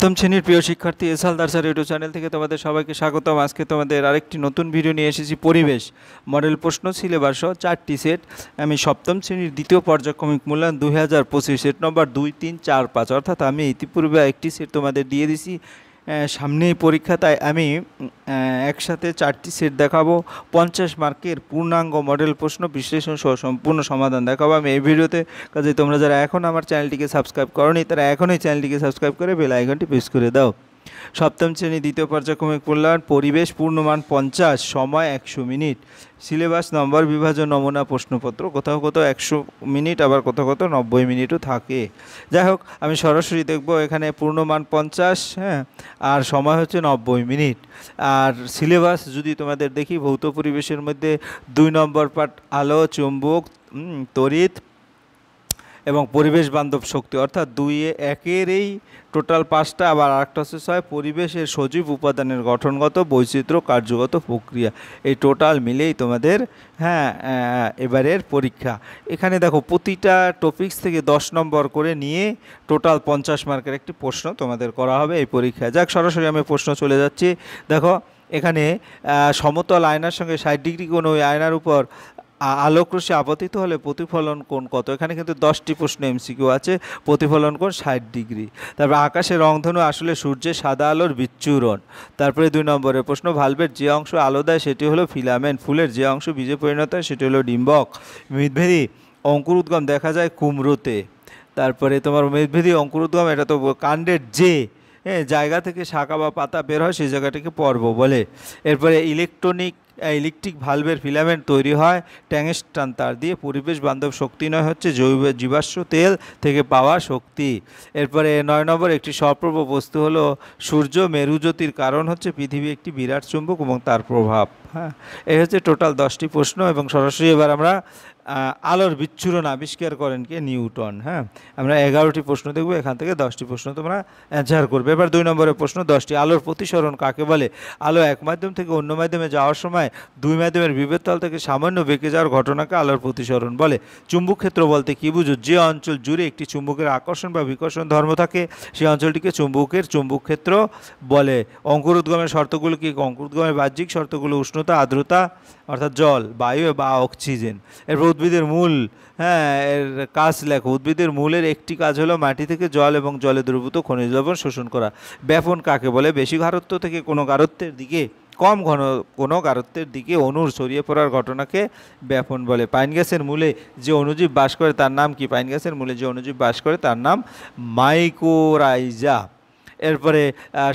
সপ্তম শ্রেণীর প্রিয় শিক্ষার্থী S Haldar sir YouTube channel থেকে তোমাদের সবাইকে স্বাগতম। আজকে তোমাদের আরেকটি নতুন ভিডিও নিয়ে এসেছি। পরিবেশ মডেল প্রশ্ন সিলেবাস সহ 4টি সেট। আমি সপ্তম শ্রেণীর দ্বিতীয় পর্যায়ক্রমিক মূল্যায়ন 2025 সেট নম্বর 2, 3, 4, 5 অর্থাৎ আমি ইতিপূর্বে একটি সেট তোমাদের দিয়ে দিছি। সামনেই পরীক্ষা, তাই আমি একসাথে 4টি সেট দেখাবো। 50 মার্কের পূর্ণাঙ্গ মডেল প্রশ্ন বিশ্লেষণ সহ সম্পূর্ণ সমাধান দেখাবো আমি এই ভিডিওতে। কাজে তোমরা যারা এখন আমার চ্যানেলটিকে সাবস্ক্রাইব করোনি তারা এখনই চ্যানেলটিকে সাবস্ক্রাইব করে বেল আইকনটি প্রেস করে দাও। সপ্তম শ্রেণী দ্বিতীয় পর্যায়ক্রমিক মূল্যায়ন পরিবেশ, পূর্ণমান 50, সময় 100 মিনিট, সিলেবাস নম্বর বিভাজন নমুনা প্রশ্নপত্র। কোথাও কোথাও 100 মিনিট, আবার কোথাও কোথাও 90 মিনিটও থাকে। যাই হোক, আমি সরাসরি দেখব। এখানে পূর্ণমান 50, হ্যাঁ, আর সময় হচ্ছে 90 মিনিট। আর সিলেবাস যদি তোমাদের দেখি, ভৌত পরিবেশের মধ্যে 2 নম্বর পার্ট আলো, চুম্বক, তড়িৎ এবং পরিবেশ বান্ধব শক্তি, অর্থাৎ 2-1 এই টোটাল 5টা। আবার আরেকটা হচ্ছে 6 পরিবেশের সজীব উপাদানের গঠনগত, বৈচিত্র্য, কার্যগত প্রক্রিয়া। এই টোটাল মিলেই তোমাদের এবারের পরীক্ষা। এখানে দেখো প্রতিটা টপিকস থেকে 10 নম্বর করে নিয়ে টোটাল 50 মার্কের একটি প্রশ্ন তোমাদের করা হবে এই পরীক্ষায়। যাক, সরাসরি আমি প্রশ্ন চলে যাচ্ছি। দেখো এখানে সমতল আয়নার সঙ্গে 60 ডিগ্রি কোণ, ওই আয়নার উপর আলোকরশ্মি আপতিত হলে প্রতিফলন কোণ কত? এখানে কিন্তু 10টি প্রশ্ন এমসিকিউ আছে। প্রতিফলন কোণ 60 ডিগ্রি। তারপর আকাশের রংধনু আসলে সূর্যের সাদা আলোর বিচ্ছুরণ। তারপরে 2 নম্বরের প্রশ্ন, ভালভের যে অংশ আলো দেয় সেটি হলো ফিলামেন্ট, ফুলের যে অংশ বীজে পরিণত হয় সেটি হলো ডিম্বক, মেদভেদী অঙ্কুরোদ্গম দেখা যায় কুমড়োতে। তারপরে তোমার মেদভেদী অঙ্কুরোদ্গম, এটা তো কাণ্ডের যে জায়গা থেকে শাখা বা পাতা বের হয় সেই জায়গাটাকে পর্ব বলে। এরপরে ইলেকট্রিক ভালভের ফিলামেন্ট তৈরি হয় ট্যাংস্টান তার দিয়ে। পরিবেশ বান্ধব শক্তি নয় হচ্ছে জীবাশ্ম তেল থেকে পাওয়া শক্তি। এরপরে 9 নম্বর, একটি সপ্রভ বস্তু হলো সূর্য, মেরুজ্যোতির কারণ হচ্ছে পৃথিবী একটি বিরাট চুম্বক এবং তার প্রভাব। হ্যাঁ, এই হচ্ছে টোটাল 10টি প্রশ্ন। এবং সরাসরি এবার আমরা আলোর বিচ্ছুরণ আবিষ্কার করেন কে? নিউটন। হ্যাঁ, আমরা 11টি প্রশ্ন দেখব, এখান থেকে 10টি প্রশ্ন তোমরা অ্যান্সার করবে। এবার 2 নম্বরের প্রশ্ন 10টি। আলোর প্রতিসরণ কাকে বলে? আলো এক মাধ্যম থেকে অন্য মাধ্যমে যাওয়ার সময় 2 মাধ্যমের বিভেদতল থেকে সামান্য বেঁকে যাওয়ার ঘটনাকে আলোর প্রতিসরণ বলে। চুম্বক ক্ষেত্র বলতে কী বুঝো? যে অঞ্চল জুড়ে একটি চুম্বকের আকর্ষণ বা বিকর্ষণ ধর্ম থাকে সেই অঞ্চলটিকে চুম্বক ক্ষেত্র বলে। অঙ্কুরোদ্গমের শর্তগুলো কি? অঙ্কুরোদ্গমের বাহ্যিক শর্তগুলো উষ্ণতা, আর্দ্রতা অর্থাৎ জল, বায়ু বা অক্সিজেন। এরপর উদ্ভিদের মূল, এর কাজ লেখো। উদ্ভিদের মূলের একটি কাজ হলো মাটি থেকে জল এবং জলে দ্রবীভূত খনিজ লবণ শোষণ করা। ব্যাপন কাকে বলে? বেশি গাঢ়ত্ব থেকে কোনো গাঢ়ত্বের দিকে কম ঘন কোনো গাঢ়ত্বের দিকে অণুর ছড়িয়ে পড়ার ঘটনাকে ব্যাপন বলে। পাইন গাছের মূলে যে অণুজীব বাস করে তার নাম কি? পাইন গাছের মূলে যে অণুজীব বাস করে তার নাম মাইকোরাইজা। এরপরে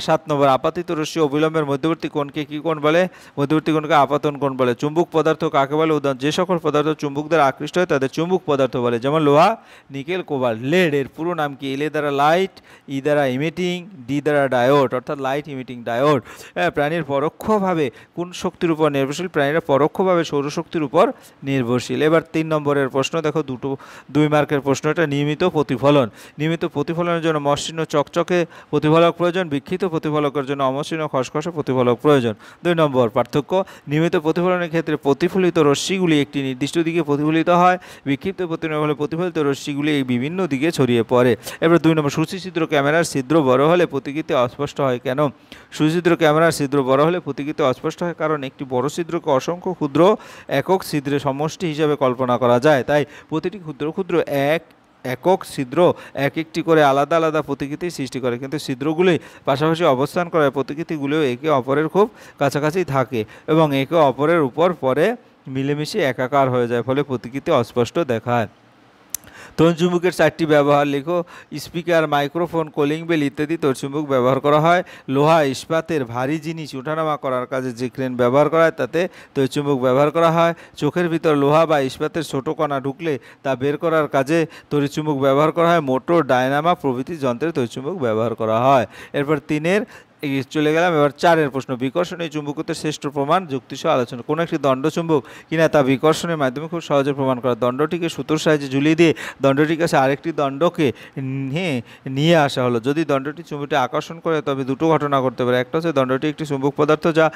7 নম্বর, আপাতিত রশ্মি অবিলম্বের মধ্যবর্তী কোণকে কী কোণ বলে? মধ্যবর্তী কোণকে আপাতন কোণ বলে। চুম্বক পদার্থ কাকে বলে? উদাহরণ, যে সকল পদার্থ চুম্বক দ্বারা আকৃষ্ট হয় তাদের চুম্বক পদার্থ বলে, যেমন লোহা, নিকেল, কোবাল্ট। লেড এর পুরো নাম কি? এল দ্বারা লাইট, ই দ্বারা ইমিটিং, ডি দ্বারা ডায়োড অর্থাৎ লাইট ইমিটিং ডায়োড। প্রাণীর পরোক্ষভাবে কোন শক্তির উপর নির্ভরশীল? প্রাণীরা পরোক্ষভাবে সৌরশক্তির উপর নির্ভরশীল। এবার 3 নম্বরের প্রশ্ন দেখো, 2 মার্কের প্রশ্ন। এটা নিয়মিত প্রতিফলন। নিয়মিত প্রতিফলনের জন্য মসৃণ চকচকে প্রতিফলক প্রয়োজন, বিক্ষিপ্ত প্রতিফলকের জন্য অমসৃণ খসখসে প্রতিফলক প্রয়োজন। 2 নম্বর পার্থক্য, নিয়মিত প্রতিফলনের ক্ষেত্রে প্রতিফলিত রশ্মিগুলি একটি নির্দিষ্ট দিকে প্রতিফলিত হয়, বিক্ষিপ্ত প্রতিফলনের ফলে প্রতিফলিত রশ্মিগুলি বিভিন্ন দিকে ছড়িয়ে পড়ে। এবার 2 নম্বর, সূচিছিদ্র ক্যামেরার ছিদ্র বড় হলে প্রতিকৃতি অস্পষ্ট হয় কেন? সূচিছিদ্র ক্যামেরার ছিদ্র বড় হলে প্রতিকৃতি অস্পষ্ট হয় কারণ একটি বড় ছিদ্রকে অসংখ্য ক্ষুদ্র একক ছিদ্রের সমষ্টি হিসাবে কল্পনা করা যায়। তাই প্রতিটি ক্ষুদ্র ক্ষুদ্র একক ছিদ্র এক একটি করে আলাদা আলাদা প্রতিকৃতি সৃষ্টি করে, কিন্তু ছিদ্রগুলি পাশাপাশি অবস্থান করায় প্রতিকৃতিগুলিও একে অপরের খুব কাছাকাছি থাকে এবং একে অপরের উপর পরে মিলেমিশে একাকার হয়ে যায়, ফলে প্রতিকৃতি অস্পষ্ট দেখায়। তড়িৎচুম্বকের 4টি ব্যবহার লেখো। স্পিকার, মাইক্রোফোন, কলিং বেল ইত্যাদি তড়িৎচুম্বক ব্যবহার করা হয়। লোহা, ইস্পাতের ভারী জিনিস ওঠানামা করার কাজে যে ক্রেন ব্যবহার করা হয় তাতে তড়িৎচুম্বক ব্যবহার করা হয়। চোখের ভিতর লোহা বা ইস্পাতের ছোট কণা ঢুকলে তা বের করার কাজে তড়িৎচুম্বক ব্যবহার করা হয়। মোটর, ডায়নামা প্রভৃতি যন্ত্রে তড়িৎচুম্বক ব্যবহার করা হয়। এরপর 3-এর এগিয়ে চলে গেলাম। এবার 4-এর প্রশ্ন, বিকর্ষণীয় চুম্বকত্বের শ্রেষ্ঠ প্রমাণ যুক্তিসহ আলোচনা। কোনো একটি দণ্ডচুম্বক কিনা তা বিকর্ষণের মাধ্যমে খুব সহজে প্রমাণ করা। দণ্ডটিকে সুতোর সাহায্যে ঝুলিয়ে দিয়ে দণ্ডটির কাছে আরেকটি দণ্ডকে নিয়ে আসা হলো। যদি দণ্ডটি চুম্বকটি আকর্ষণ করে তবে দুটো ঘটনা ঘটতে পারে। একটা হচ্ছে দণ্ডটি একটি চুম্বক পদার্থ যা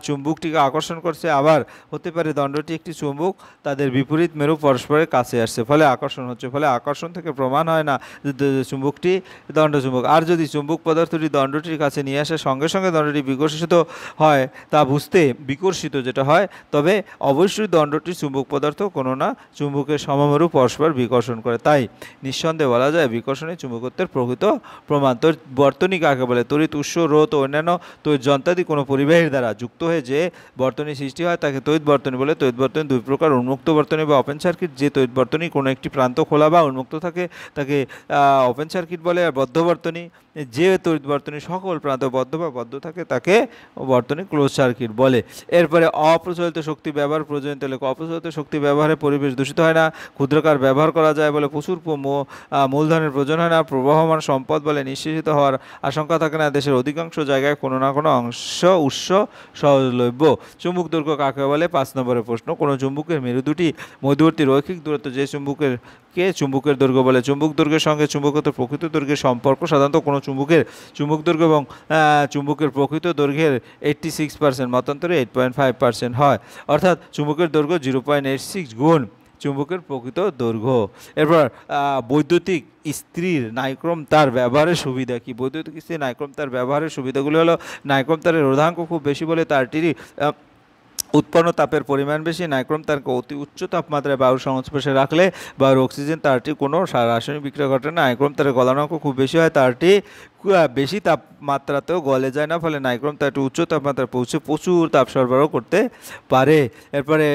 চুম্বকটিকে আকর্ষণ করছে, আবার হতে পারে দণ্ডটি একটি চুম্বক, তাদের বিপরীত মেরু পরস্পরের কাছে আসছে, ফলে আকর্ষণ হচ্ছে। ফলে আকর্ষণ থেকে প্রমাণ হয় না যে চুম্বকটি দণ্ডচুম্বক। আর যদি চুম্বক পদার্থটি দণ্ডটির কাছে নিয়ে আসার সঙ্গে সঙ্গে দণ্ডটি বিকর্ষিত হয়, তা বুঝতে বিকর্ষিত যেটা হয়, তবে অবশ্যই দণ্ডটি চুম্বক পদার্থ কোনো না চুম্বকের সমমেরু পরস্পর বিকর্ষণ করে। তাই নিঃসন্দেহে বলা যায় বিকর্ষণী চুম্বকত্বের প্রকৃত প্রমাণ। বর্তনী কাকে বলে? তড়িৎ উৎস, রোধ ও অন্যান্য তড়িৎ যন্ত্রাদি কোনো পরিবাহীর দ্বারা যুক্ত হয়ে যে বর্তনী সৃষ্টি হয় তাকে তড়িৎ বর্তনী বলে। তড়িৎ বর্তনী দুই প্রকার, উন্মুক্ত বর্তনী বা ওপেন সার্কিট। যে তড়িৎ বর্তনী কোনো একটি প্রান্ত খোলা বা উন্মুক্ত থাকে তাকে ওপেন সার্কিট বলে। আর বদ্ধ বর্তনী, যে তড়িৎ বর্তনী সকল প্রান্ত বদ্ধ বা বদ্ধ থাকে তাকে বর্তনী ক্লোজ সার্কিট বলে। এরপরে অপ্রচলিত শক্তি ব্যবহার প্রয়োজনীয়তা লেখো। অপ্রচলিত শক্তি ব্যবহারে পরিবেশ দূষিত হয় না। ক্ষুদ্রাকার ব্যবহার করা যায় বলে প্রচুর মূলধনের প্রয়োজন হয় না। প্রবাহমান সম্পদ বলে নিঃশেষিত হওয়ার আশঙ্কা থাকে না। দেশের অধিকাংশ জায়গায় কোনো না কোনো উৎস সহজলভ্য। চুম্বক দৈর্ঘ্য কাকে বলে? 5 নম্বরের প্রশ্ন। কোনো চুম্বকের মেরু দুটি মধ্যবর্তী রৈখিক দূরত্ব যে চুম্বকের দৈর্ঘ্য বলে। চুম্বক দৈর্ঘ্যের সঙ্গে চুম্বকত্বের প্রকৃত দৈর্ঘ্যের সম্পর্ক সাধারণত কোনো চুম্বকের চুম্বক দৈর্ঘ্য এবং চুম্বকের প্রকৃত দৈর্ঘ্যের 86% মতান্তরে 8.5% হয়। অর্থাৎ চুম্বকের দৈর্ঘ্য 0.86 গুণ চুম্বকের প্রকৃত দৈর্ঘ্য। এরপর বৈদ্যুতিক ইস্ত্রির নাইক্রোম তার ব্যবহারের সুবিধা কি? বৈদ্যুতিক ইস্ত্রির নাইক্রোম তার ব্যবহারের সুবিধাগুলো হলো, নাইক্রোম তারের রোধাঙ্ক খুব বেশি বলে তারটিরই উৎপন্ন তাপের পরিমাণ বেশি। নাইক্রোম তারকে অতি উচ্চ তাপমাত্রায় বায়ুর সংস্পর্শে রাখলে বায়ুর অক্সিজেন তারটি কোনো রাসায়নিক বিক্রিয়া ঘটে না। নাইক্রোম তারের গলনাঙ্ক খুব বেশি হয়, তারটি বেশি তাপমাত্রাতেও গলে যায় না, ফলে নাইক্রোম তারটি উচ্চ তাপমাত্রায় পৌঁছে প্রচুর তাপ সরবরাহ করতে পারে। এরপরে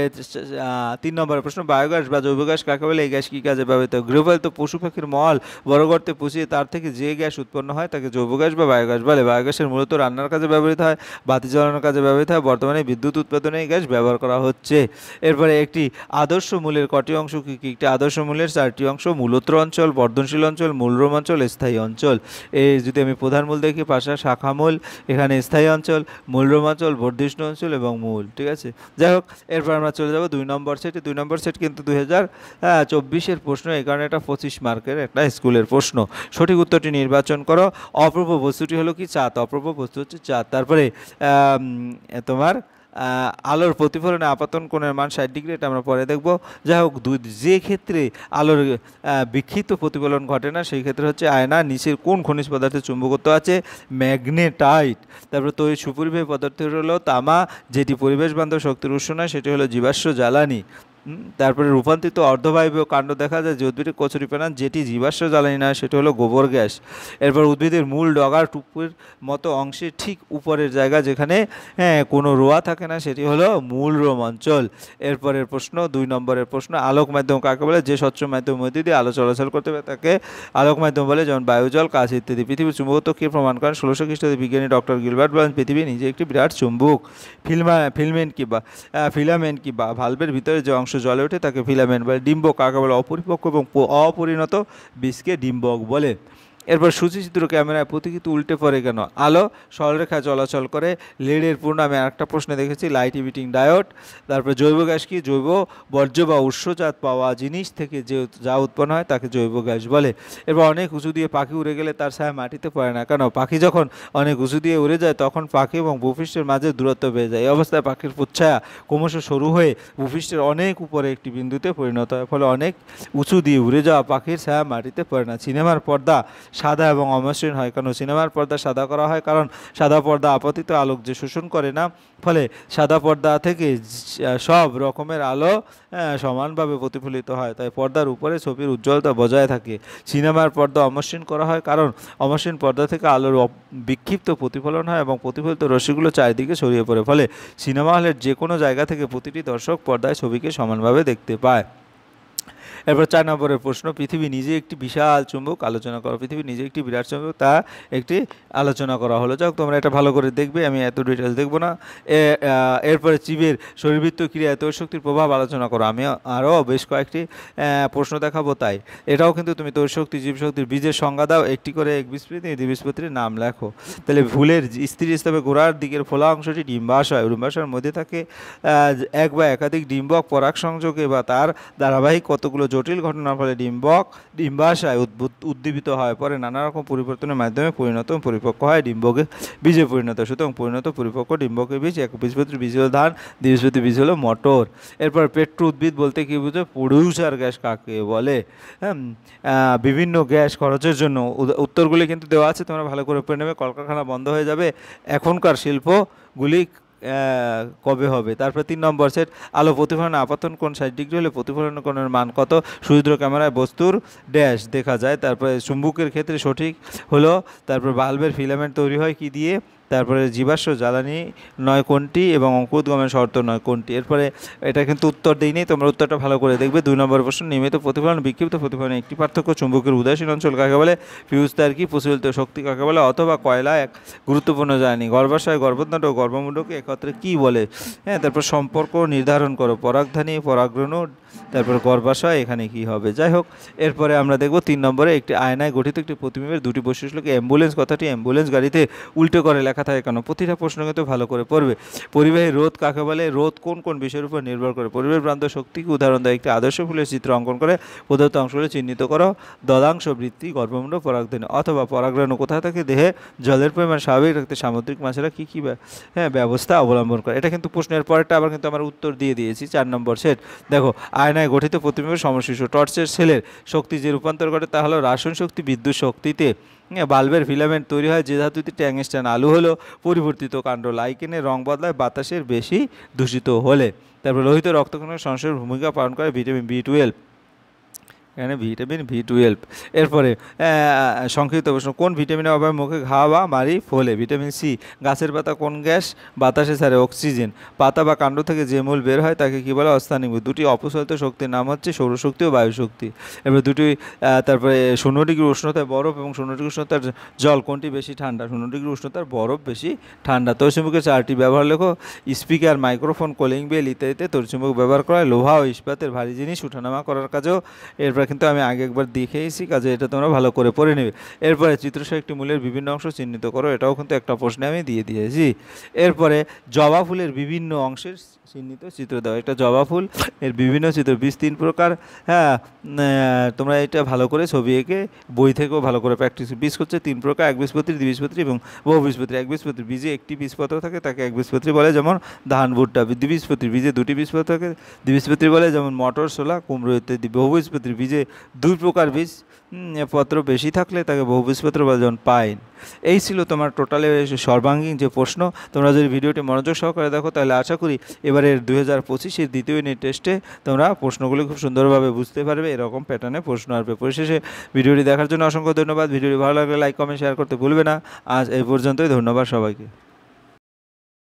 3 নম্বরের প্রশ্ন, বায়োগ্যাস বা জৈব গ্যাস কাকে বলে? এই গ্যাস কী কাজে ব্যবহৃত? গৃহপালিত পশু পাখির মল বড় গর্তে পুষিয়ে তার থেকে যে গ্যাস উৎপন্ন হয় তাকে জৈব গ্যাস বা বায়োগ্যাস বলে। বায়োগ্যাসের মূলত রান্নার কাজে ব্যবহৃত হয়, বাতি জ্বালানোর কাজে ব্যবহৃত হয়। বর্তমানে বিদ্যুৎ উৎপাদনে এই গ্যাস ব্যবহার করা হচ্ছে। এরপরে একটি আদর্শ মূলের কটি অংশ কী কী? একটি আদর্শ মূলের 4টি অংশ: মূলত্র অঞ্চল, বর্ধনশীল অঞ্চল, মূলরোম অঞ্চল, স্থায়ী অঞ্চল। এই যদি আমি প্রধান মূল দেখি, পাশা শাখা মূল, এখানে স্থায়ী অঞ্চল, মূলরোম অঞ্চল, বর্ধিষ্ণু অঞ্চল এবং মূল। ঠিক আছে, যাই হোক, এরপর আমরা চলে যাব 2 নম্বর সেটে। 2 নম্বর সেট কিন্তু 2024-এর প্রশ্ন, এই কারণে এটা 25 মার্কের একটা স্কুলের প্রশ্ন। সঠিক উত্তরটি নির্বাচন করো। অপ্রভ বস্তুটি হলো কি? চাঁদ। অপ্রভ বস্তু হচ্ছে চাঁদ। তারপরে তোমার আলোর প্রতিফলনে আপতন কোণের মান 60 ডিগ্রি, এটা আমরা পরে দেখব। যাই হোক, যে ক্ষেত্রে আলোর বিক্ষিপ্ত প্রতিফলন ঘটে না সেই ক্ষেত্রে হচ্ছে আয়না। নিচের কোন খনিজ পদার্থের চুম্বকত্ব আছে? ম্যাগনেটাইট। তারপরে তড়িৎ সুপরিবাহী পদার্থ হলো তামা, যেটি পরিবেশ বান্ধব শক্তির উৎস নয়, সেটি হলো জীবাশ্ম জ্বালানি। তারপরে রূপান্তরিত অর্ধবায়বীয় কাণ্ড দেখা যায় যে উদ্ভিদের কচুরিপানা, যেটি জীবাশ্ম জ্বালানি নয়, সেটি হলো গোবর গ্যাস। এরপর উদ্ভিদের মূল ডগার টুকুর মতো অংশে ঠিক উপরের জায়গা যেখানে কোনো রোয়া থাকে না, সেটি হলো মূলরোম অঞ্চল। এরপরের প্রশ্ন, 2 নম্বরের প্রশ্ন, আলোক মাধ্যম কাকে বলে? যে স্বচ্ছ মাধ্যমের মধ্যে দিয়ে আলো চলাচল করতে পারে তাকে আলোক মাধ্যম বলে, যেমন বায়ু, জল, কাঁচ ইত্যাদি। পৃথিবীর চুম্বকত্ব কে প্রমাণ করেন? 1600 খ্রিস্টাব্দে বিজ্ঞানী ডক্টর গিলবার্ট বলেন পৃথিবী নিজে একটি বিরাট চুম্বক। ফিলামেন্ট কিংবা ভালভের ভিতরে যে অংশ জলে ওঠে তাকে ফিলামেন্ট বলে। ডিম্বক কাকে বলে? অপরিপক্ক এবং অপরিণত বীজকে ডিম্বক বলে। এরপর সূচিচিত্র ক্যামেরায় প্রতিকৃতি উল্টে পড়ে কেন? আলো সরলরেখায় চলাচল করে। লেডের পূর্ণ আমি আরেকটা প্রশ্নে দেখেছি, লাইট ইমিটিং ডায়োড। তারপর জৈব গ্যাস কি? জৈব বর্জ্য বা উৎসজাত পাওয়া জিনিস থেকে যা উৎপন্ন হয় তাকে জৈব গ্যাস বলে। এরপর অনেক উঁচু দিয়ে পাখি উড়ে গেলে তার ছায়া মাটিতে পড়ে না কেন? পাখি যখন অনেক উঁচু দিয়ে উড়ে যায় তখন পাখি এবং ভূপৃষ্ঠের মাঝে দূরত্ব বেড়ে যায়। এই অবস্থায় পাখির প্রচ্ছায়া ক্রমশ সরু হয়ে ভূপৃষ্ঠের অনেক উপরে একটি বিন্দুতে পরিণত হয়, ফলে অনেক উঁচু দিয়ে উড়ে যাওয়া পাখির ছায়া মাটিতে পড়ে না। সিনেমার পর্দা সাদা এবং অমসৃণ হয় কেন? সিনেমার পর্দা সাদা করা হয় কারণ সাদা পর্দা আপতিত আলোক যে শোষণ করে না, ফলে সাদা পর্দা থেকে সব রকমের আলো সমানভাবে প্রতিফলিত হয়, তাই পর্দার উপরে ছবির উজ্জ্বলতা বজায় থাকে। সিনেমার পর্দা অমসৃণ করা হয় কারণ অমসৃণ পর্দা থেকে আলোর বিক্ষিপ্ত প্রতিফলন হয় এবং প্রতিফলিত রশ্মিগুলো চারিদিকে ছড়িয়ে পড়ে, ফলে সিনেমা হলের যে কোনো জায়গা থেকে প্রতিটি দর্শক পর্দায় ছবিকে সমানভাবে দেখতে পায়। এরপর 4 নম্বরের প্রশ্ন, পৃথিবী নিজে একটি বিশাল চুম্বক, আলোচনা করো। পৃথিবী নিজে একটি বিরাট চুম্বক, তা একটি আলোচনা করা হলো। যাক, তোমরা এটা ভালো করে দেখবে, আমি এত ডিটেলস দেখবো না। এরপরে জীবের শরীরবৃত্ত ক্রিয়ায় তড়িৎশক্তির প্রভাব আলোচনা করো। আমি আরও বেশ কয়েকটি প্রশ্ন দেখাবো, তাই এটাও কিন্তু তুমি তড়িৎশক্তি, জীবশক্তির বীজের সংজ্ঞা দাও, একটি করে একবীজপত্রী, দ্বিবীজপত্রীর নাম লেখো। তাহলে ফুলের স্থির স্তবে গোড়ার দিকের ফোলা অংশটি ডিম্বাশয়, ডিম্বাশয়ের মধ্যে থাকে এক বা একাধিক ডিম্বক পরাগ সংযোগে বা তার ধারাবাহিক কতগুলো জটিল ঘটনার ফলে ডিম্বাশয় উদ্দীপিত হয়, পরে নানা রকম পরিবর্তনের মাধ্যমে পরিণত পরিপক্ক হয়, ডিম্বকে বীজে পরিণত। সুতরাং পরিণত পরিপক্ক ডিম্বকের বীজ, একবীজপত্রী বীজ হলো ধান, দ্বিবীজপত্রী বীজ হলো মটর। এরপর পেট্রো উদ্ভিদ বলতে কি বুঝো? প্রডিউসার গ্যাস কাকে বলে? বিভিন্ন গ্যাস খরচের জন্য, উত্তরগুলি কিন্তু দেওয়া আছে, তোমরা ভালো করে পড়ে নেবে। কলকারখানা বন্ধ হয়ে যাবে, এখনকার শিল্পগুলি কবে হবে? তারপরে 3 নম্বর সেট, আলো প্রতিফলনের আপতন কোণ 60 ডিগ্রি হলে প্রতিফলন কোণের মান কত? সুদূর ক্যামেরায় বস্তুর ড্যাশ দেখা যায়। তারপরে চুম্বকের ক্ষেত্রে সঠিক হলো। তারপর বাল্বের ফিলামেন্ট তৈরি হয় কি দিয়ে? তারপরে জীবাশ্ম জ্বালানি নয় কোনটি এবং অঙ্কুরোদ্গমের শর্ত নয় কোনটি? এরপরে এটা কিন্তু উত্তর দিইনি, তোমরা উত্তরটা ভালো করে দেখবে। 2 নম্বর প্রশ্ন, নিয়মিত প্রতিফলন বিক্ষিপ্ত প্রতিফলনের একটি পার্থক্য, চুম্বকের উদাসীন অঞ্চল কাকে বলে? ফিউজ তার কি? প্রচলিত শক্তি কাকে বলে? অথবা কয়লা এক গুরুত্বপূর্ণ জ্বালানি। গর্ভাশয়, গর্ভদণ্ড ও গর্ভমুণ্ডকে একত্রে কি বলে? তারপর সম্পর্ক নির্ধারণ করো, পরাগধানী, পরাগরেণু, তারপর গর্ভাশয়, এখানে কি হবে? যাই হোক, এরপরে আমরা দেখব 3 নম্বরে, একটি আয়নায় গঠিত একটি প্রতিবিম্বের দুটি বৈশিষ্ট্যকে অ্যাম্বুলেন্স কথাটি অ্যাম্বুলেন্স গাড়িতে উল্টো করে লেখা থাকে কেন? প্রতিটা প্রশ্ন কিন্তু ভালো করে পড়বে। পরিবাহী রোধ কাকে বলে? রোধ কোন কোন বিষয়ের উপর নির্ভর করে? পরিবেশ প্রান্ত শক্তিকে উদাহরণ দেয়। একটি আদর্শ ফুলের চিত্র অঙ্কন করে প্রদত্ত অংশগুলি চিহ্নিত করো। দদাংশ বৃত্তি, গর্ভমুণ্ড, পরাগধানী অথবা পরাগরেণু কোথা থেকে? দেহে জলের পরিমাণ স্বাভাবিক রাখতে সামুদ্রিক মাছেরা কী কী ব্যবস্থা অবলম্বন করে? এটা কিন্তু প্রশ্নের পরেরটা আবার কিন্তু আমার উত্তর দিয়ে দিয়েছি। 4 নম্বর সেট, দেখো, আয়নায় গঠিত প্রতিবিম্বের সমশিষ্ট। টর্চের সেলের শক্তি যে রূপান্তর করে তা হলো রাসায়ন শক্তি বিদ্যুৎ শক্তিতে। বাল্বের ফিলামেন্ট তৈরি হয় যে ধাতুটি ট্যাংস্টান। আলু হলো পরিবর্তিত কাণ্ড। লাইকেনের রং বদলায় বাতাসের বেশি দূষিত হলে। তারপর লোহিত রক্তকণিকার সংশ্লেষের ভূমিকা পালন করে ভিটামিন B12, এখানে ভিটামিন B12। এরপরে সংক্ষিপ্ত প্রশ্ন, কোন ভিটামিনের অভাবে মুখে ঘা বা মারি ফোলে? Vitamin C. গাছের পাতা কোন গ্যাস বাতাসে ছাড়ে? অক্সিজেন। পাতা বা কাণ্ড থেকে যে মূল বের হয় তাকে কী বলে? অস্থানিভূত। দুটি অপসারিত শক্তির নাম হচ্ছে সৌরশক্তি ও বায়ুশক্তি। এবার দুটি, তারপরে 0 ডিগ্রি উষ্ণতায় বরফ এবং 0 ডিগ্রি উষ্ণতার জল কোনটি বেশি ঠান্ডা? 0 ডিগ্রি উষ্ণতার বরফ বেশি ঠান্ডা। তড়িৎচুম্বকের 4টি ব্যবহার লেখো। স্পিকার, মাইক্রোফোন, কলিং বেল ইত্যাদিতে তড়িৎচুম্বক ব্যবহার করা হয়। লোহা ও ইস্পাতের ভারী জিনিস উঠানামা করার কাজেও। এরপর কিন্তু আমি আগে একবার দেখেইছি, কাজে এটা তোমরা ভালো করে পড়ে নেবে। এরপরে চিত্রসহ একটি মূলের বিভিন্ন অংশ চিহ্নিত করো, এটাও কিন্তু একটা প্রশ্নে আমি দিয়ে দিয়েছি। এরপরে জবা ফুলের বিভিন্ন অংশের চিহ্নিত চিত্র দাও। একটা জবা ফুল, এর বিভিন্ন চিত্র। বীজ 3 প্রকার, তোমরা এটা ভালো করে ছবি এঁকে বই থেকেও ভালো করে প্র্যাকটিস। বীজ হচ্ছে 3 প্রকার, একবীজপত্রী, দ্বিবীজপত্রী এবং বহুবীজপত্রী। একবীজপত্রী বীজে একটি বীজপত্র থাকে, তাকে একবীজপত্রী বলে, যেমন ধান, ভুট্টা। দ্বিবীজপত্রী বীজে 2টি বীজপত্র থাকে, দ্বিবীজপত্রী বলে, যেমন মটর, ছোলা, কুমড়ো ইত্যাদি। বহুবীজপত্রী বীজে 2 প্রকার বীজ পত্র বেশি থাকলে তাকে বহুবীজপত্র বলে, যেমন পাইন। এই ছিল তোমার টোটালে সর্বাঙ্গীন যে প্রশ্ন। তোমরা যদি ভিডিওটি মনোযোগ সহকারে দেখো তাহলে আশা করি এবারের 2025-এর দ্বিতীয় ইউনিট টেস্টে তোমরা প্রশ্নগুলি খুব সুন্দরভাবে বুঝতে পারবে। এরকম প্যাটার্নে প্রশ্ন আসবে। পরিশেষে ভিডিওটি দেখার জন্য অসংখ্য ধন্যবাদ। ভিডিওটি ভালো লাগলে লাইক, কমেন্ট, শেয়ার করতে ভুলবে না। আজ এই পর্যন্তই, ধন্যবাদ সবাইকে।